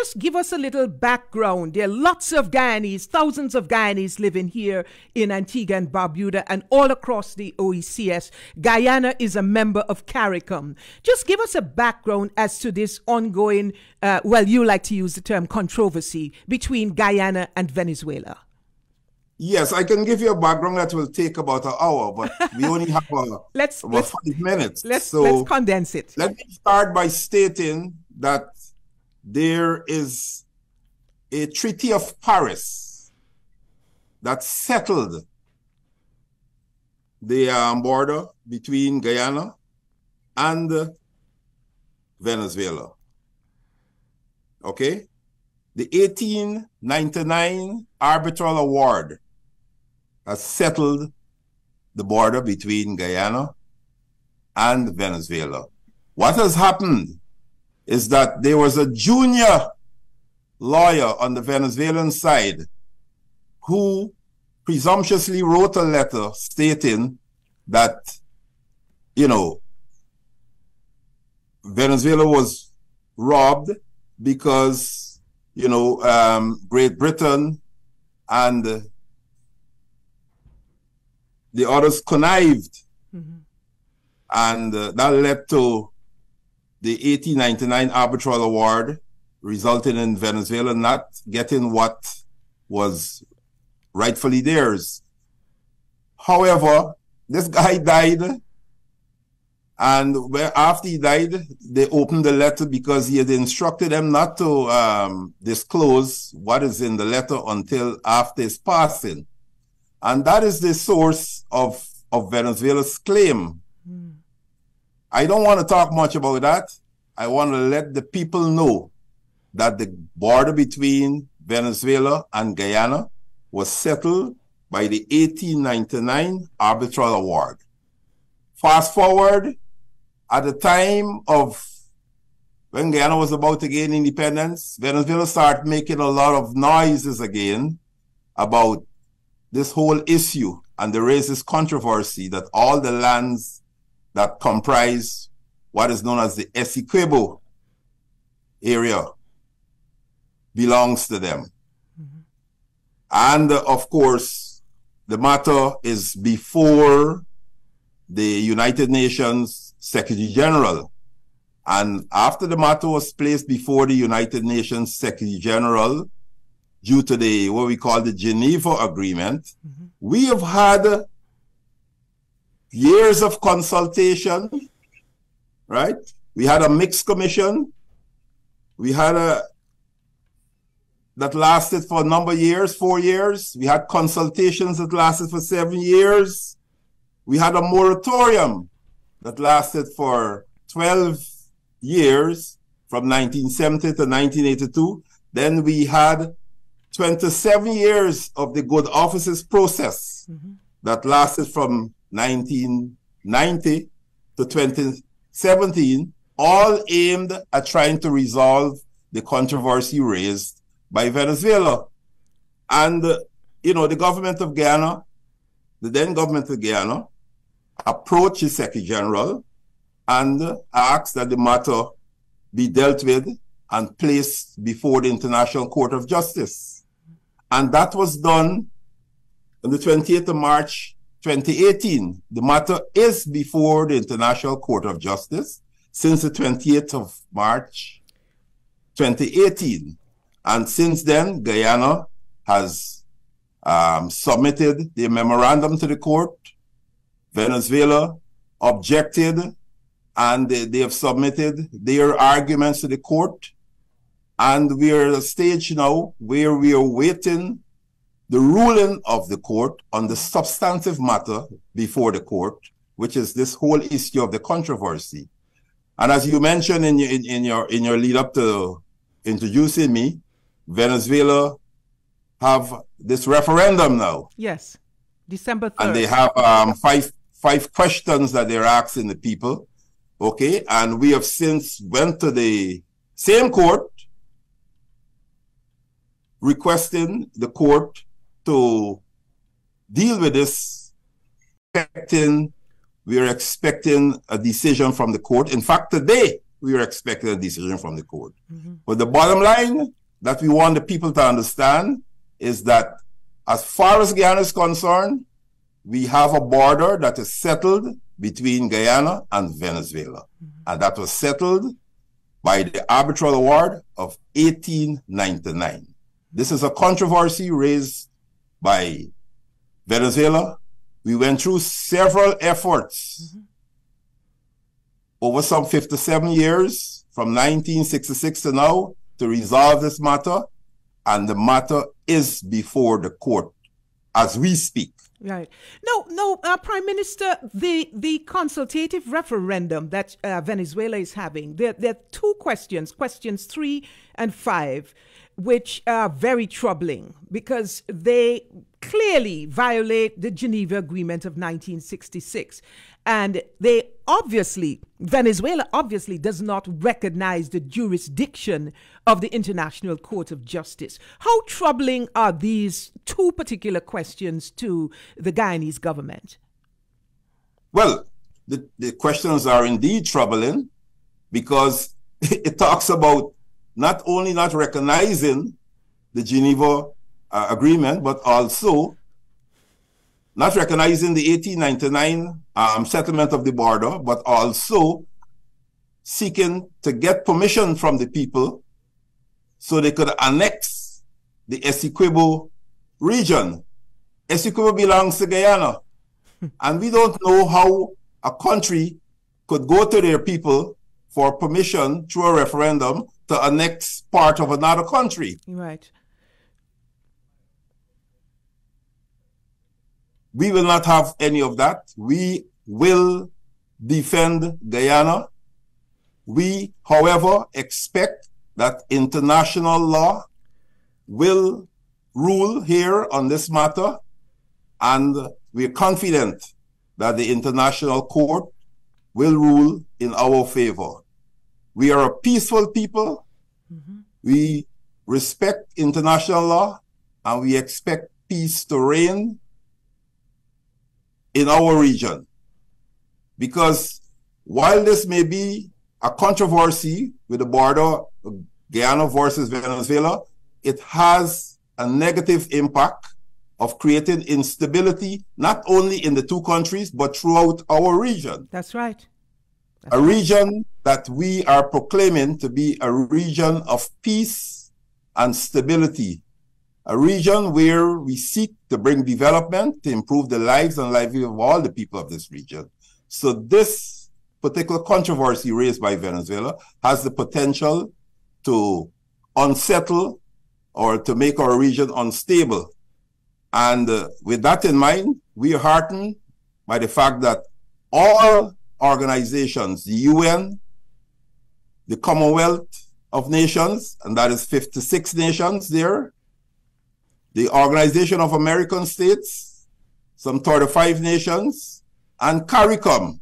just give us a little background. There are lots of Guyanese, thousands of Guyanese living here in Antigua and Barbuda and all across the OECS. Guyana is a member of CARICOM. Just give us a background as to this ongoing, you like to use the term controversy between Guyana and Venezuela. Yes, I can give you a background that will take about an hour, but we only have about 5 minutes. Let's condense it. Let me start by stating that there is a Treaty of Paris that settled the border between Guyana and Venezuela. Okay? The 1899 Arbitral Award has settled the border between Guyana and Venezuela. What has happened is that there was a junior lawyer on the Venezuelan side who presumptuously wrote a letter stating that, Venezuela was robbed because, Great Britain and the others connived. Mm-hmm. And that led to the 1899 Arbitral Award, resulting in Venezuela not getting what was rightfully theirs. However, this guy died, and after he died, they opened the letter because he had instructed them not to disclose what is in the letter until after his passing. And that is the source of Venezuela's claim. Mm. I don't want to talk much about that. I want to let the people know that the border between Venezuela and Guyana was settled by the 1899 Arbitral Award. Fast forward, at the time of when Guyana was about to gain independence, Venezuela started making a lot of noises again about this whole issue, and there is this controversy that all the lands that comprise what is known as the Essequibo area belongs to them. Mm-hmm. And of course, the matter is before the United Nations Secretary General. And after the matter was placed before the United Nations Secretary General, due to the what we call the Geneva Agreement, mm-hmm. we have had years of consultation, right? We had a mixed commission. We had that lasted for a number of years, 4 years. We had consultations that lasted for 7 years. We had a moratorium that lasted for 12 years from 1970 to 1982. Then we had 27 years of the good offices process mm-hmm. that lasted from 1990 to 2017, all aimed at trying to resolve the controversy raised by Venezuela. And, the government of Guyana, the then government of Guyana, approached the Secretary General and asked that the matter be dealt with and placed before the International Court of Justice. And that was done on the 28th of March, 2018. The matter is before the International Court of Justice since the 28th of March, 2018. And since then, Guyana has submitted the memorandum to the court. Venezuela objected, and they have submitted their arguments to the court. And we are at a stage now where we are waiting the ruling of the court on the substantive matter before the court, which is this whole issue of the controversy. And as you mentioned in your lead up to introducing me, Venezuela have this referendum now. Yes, December 3rd. And they have five questions that they're asking the people. Okay, and we have since went to the same court requesting the court to deal with this. We are expecting a decision from the court. In fact, today we are expecting a decision from the court. But the bottom line that we want the people to understand is that as far as Guyana is concerned, we have a border that is settled between Guyana and Venezuela. And that was settled by the arbitral award of 1899. This is a controversy raised by Venezuela. We went through several efforts over some 57 years, from 1966 to now, to resolve this matter. And the matter is before the court as we speak. Right. No, Prime Minister, the consultative referendum that Venezuela is having, there are two questions 3 and 5, which are very troubling because they clearly violate the Geneva Agreement of 1966. And Venezuela obviously does not recognize the jurisdiction of the International Court of Justice. How troubling are these two particular questions to the Guyanese government? Well, the questions are indeed troubling because it talks about not only not recognizing the Geneva Agreement, but also not recognizing the 1899 settlement of the border, but also seeking to get permission from the people so they could annex the Essequibo region. Essequibo belongs to Guyana. And we don't know how a country could go to their people for permission through a referendum to annex part of another country. Right. We will not have any of that. We will defend Guyana. We, however, expect that international law will rule here on this matter, and we're confident that the international court will rule in our favor. We are a peaceful people. We respect international law, and we expect peace to reign in our region. Because while this may be a controversy with the border of Guyana versus Venezuela, it has a negative impact of creating instability, not only in the two countries, but throughout our region. That's right. A region that we are proclaiming to be a region of peace and stability. A region where we seek to bring development to improve the lives and livelihood of all the people of this region. So this particular controversy raised by Venezuela has the potential to unsettle or to make our region unstable. And with that in mind, we are heartened by the fact that all organizations, the UN, the Commonwealth of Nations, and that is 56 nations there, the Organization of American States, some 35 nations, and CARICOM,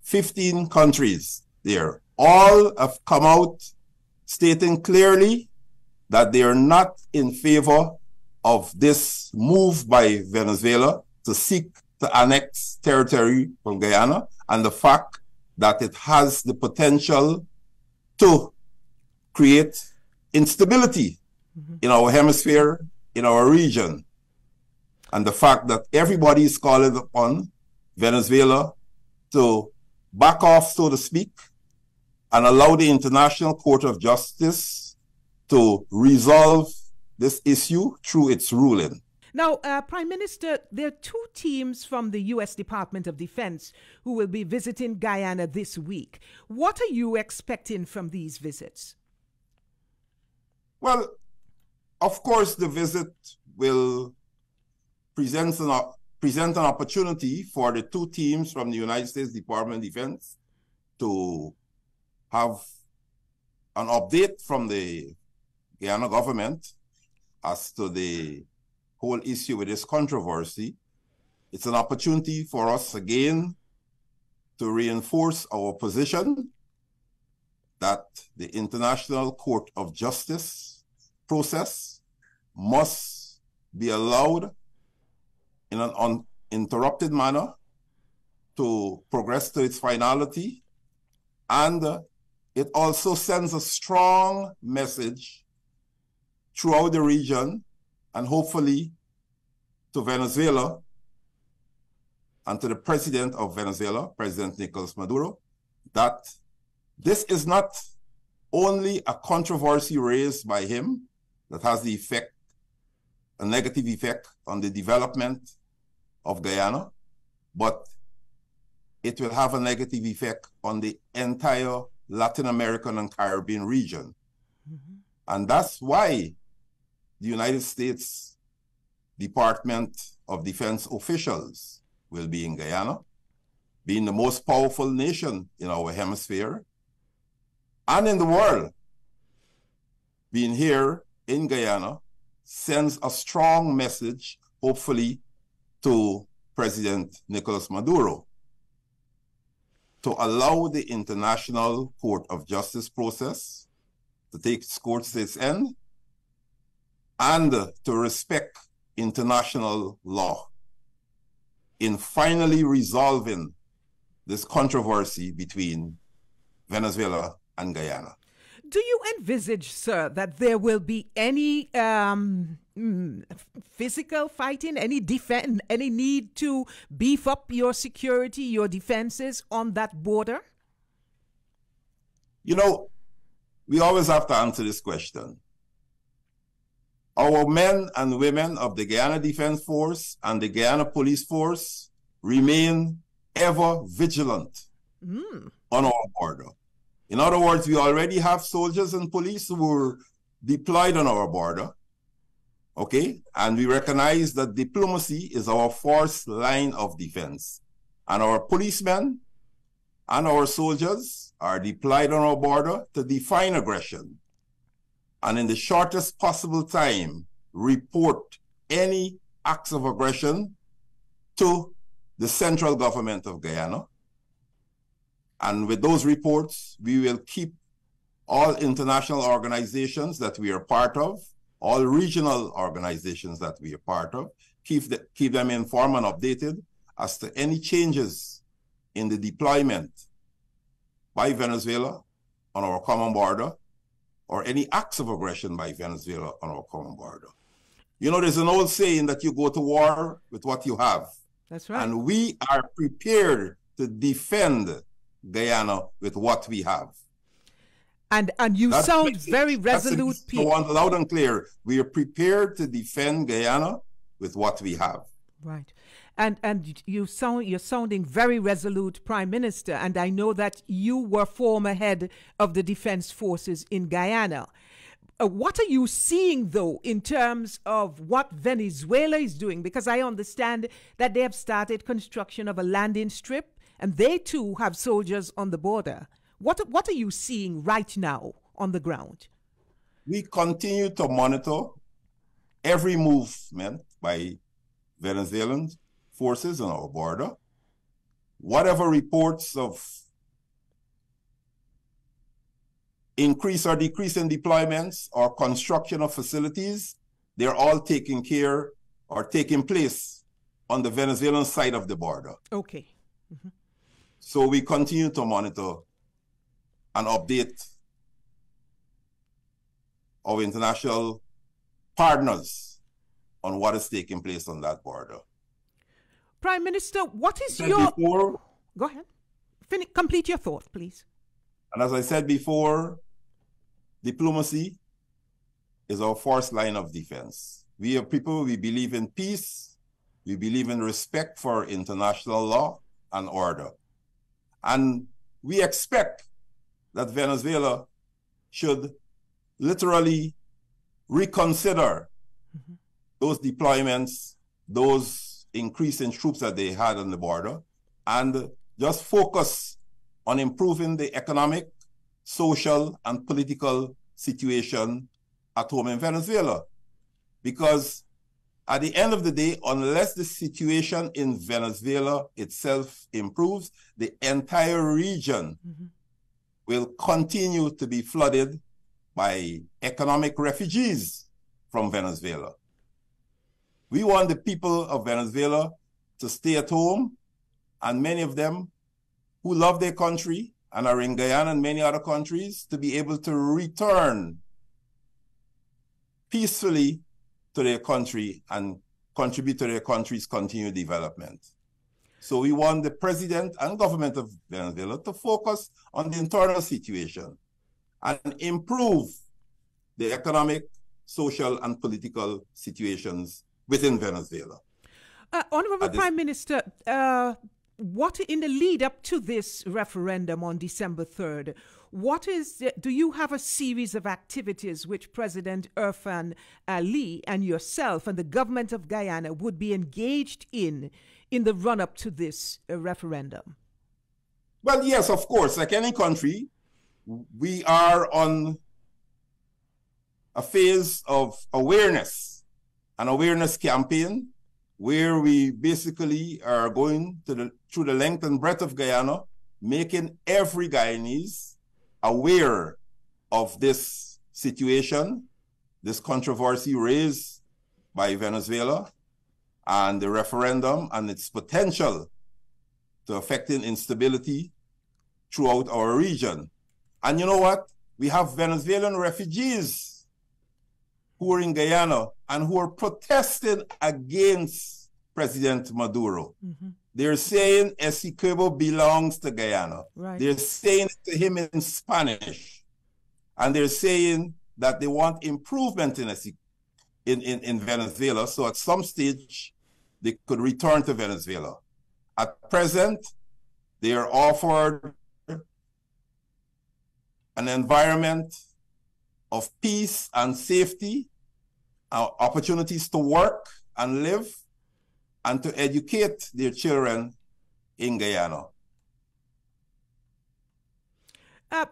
15 countries there, all have come out stating clearly that they are not in favor of this move by Venezuela to seek to annex territory from Guyana, and the fact that it has the potential to create instability in our hemisphere, in our region. And the fact that everybody is calling upon Venezuela to back off, so to speak, and allow the International Court of Justice to resolve this issue through its ruling. Now, Prime Minister, there are two teams from the U.S. Department of Defense who will be visiting Guyana this week. What are you expecting from these visits? Well, of course, the visit will present an opportunity for the two teams from the United States Department of Defense to have an update from the Guyana government as to the whole issue with this controversy. It's an opportunity for us again to reinforce our position that the International Court of Justice process must be allowed in an uninterrupted manner to progress to its finality, and it also sends a strong message throughout the region and hopefully to Venezuela and to the president of Venezuela, President Nicolas Maduro, that this is not only a controversy raised by him that has the effect, a negative effect on the development of Guyana, but it will have a negative effect on the entire Latin American and Caribbean region. Mm-hmm. And that's why the United States Department of Defense officials will be in Guyana, being the most powerful nation in our hemisphere and in the world. Being here in Guyana sends a strong message, hopefully, to President Nicolas Maduro to allow the International Court of Justice process to take its course to its end and to respect international law in finally resolving this controversy between Venezuela and Guyana. Do you envisage, sir, that there will be any physical fighting, any defense, any need to beef up your security, your defenses on that border? You know, we always have to answer this question. Our men and women of the Guyana Defense Force and the Guyana Police Force remain ever vigilant on our border. In other words, we already have soldiers and police who were deployed on our border, okay? And we recognize that diplomacy is our first line of defense. And our policemen and our soldiers are deployed on our border to define aggression. And in the shortest possible time, report any acts of aggression to the central government of Guyana. And with those reports, we will keep all international organizations that we are part of, all regional organizations that we are part of, keep them informed and updated as to any changes in the deployment by Venezuela on our common border or any acts of aggression by Venezuela on our common border. You know, there's an old saying that you go to war with what you have. That's right. And we are prepared to defend Guyana with what we have. And you sound very resolute, people. I want loud and clear. We are prepared to defend Guyana with what we have. Right. And you're sounding very resolute, Prime Minister. And I know that you were former head of the defense forces in Guyana. What are you seeing, though, in terms of what Venezuela is doing? Because I understand that they have started construction of a landing strip, and they, too, have soldiers on the border. What are you seeing right now on the ground? We continue to monitor every movement by Venezuelan forces on our border. Whatever reports of increase or decrease in deployments or construction of facilities, they're all taking care or taking place on the Venezuelan side of the border. Okay. Mm-hmm. So we continue to monitor and update our international partners on what is taking place on that border. Prime Minister, what is Go ahead. Complete your thought, please. And as I said before, diplomacy is our first line of defense. We are people, we believe in peace, we believe in respect for international law and order. And we expect that Venezuela should literally reconsider those deployments, those increase in troops that they had on the border, and just focus on improving the economic, social, and political situation at home in Venezuela. Because at the end of the day, unless the situation in Venezuela itself improves, the entire region will continue to be flooded by economic refugees from Venezuela. We want the people of Venezuela to stay at home, and many of them who love their country and are in Guyana and many other countries to be able to return peacefully to their country and contribute to their country's continued development. So we want the president and government of Venezuela to focus on the internal situation and improve the economic, social, and political situations within Venezuela. Honorable Prime Minister, what in the lead up to this referendum on December 3rd, do you have a series of activities which President Irfan Ali and yourself and the government of Guyana would be engaged in the run up to this referendum? Well, yes, of course. Like any country, we are on a phase of awareness, an awareness campaign, where we basically are going through the length and breadth of Guyana, making every Guyanese aware of this situation, this controversy raised by Venezuela, and the referendum and its potential to affecting instability throughout our region. And you know what? We have Venezuelan refugees who are in Guyana and who are protesting against President Maduro. Mm-hmm. They're saying Essequibo belongs to Guyana. Right. They're saying it to him in Spanish. And they're saying that they want improvement in Venezuela, so at some stage they could return to Venezuela. At present, they are offered an environment of peace and safety, opportunities to work and live, and to educate their children in Guyana.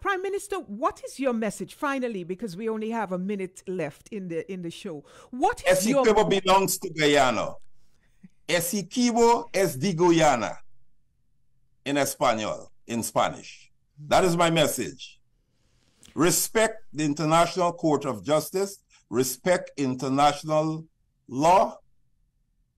Prime Minister, what is your message finally? Because we only have a minute left in the show. What is Essequibo belongs to Guyana. Essequibo es de Guyana in Spanish. That is my message. Respect the International Court of Justice. Respect international law.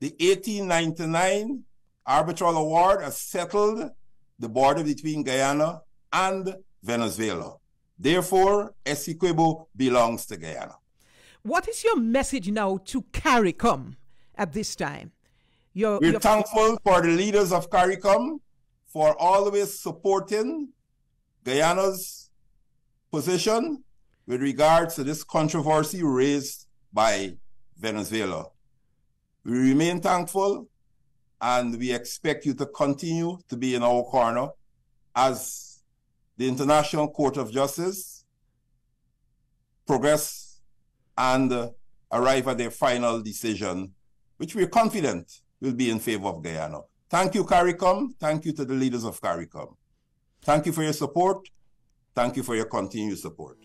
The 1899 Arbitral Award has settled the border between Guyana and Venezuela. Therefore, Essequibo belongs to Guyana. What is your message now to CARICOM at this time? We're thankful for the leaders of CARICOM for always supporting Guyana's position with regards to this controversy raised by Venezuela. We remain thankful, and we expect you to continue to be in our corner as the International Court of Justice progress and arrive at their final decision, which we're confident will be in favor of Guyana. Thank you, CARICOM. Thank you to the leaders of CARICOM. Thank you for your support. Thank you for your continued support.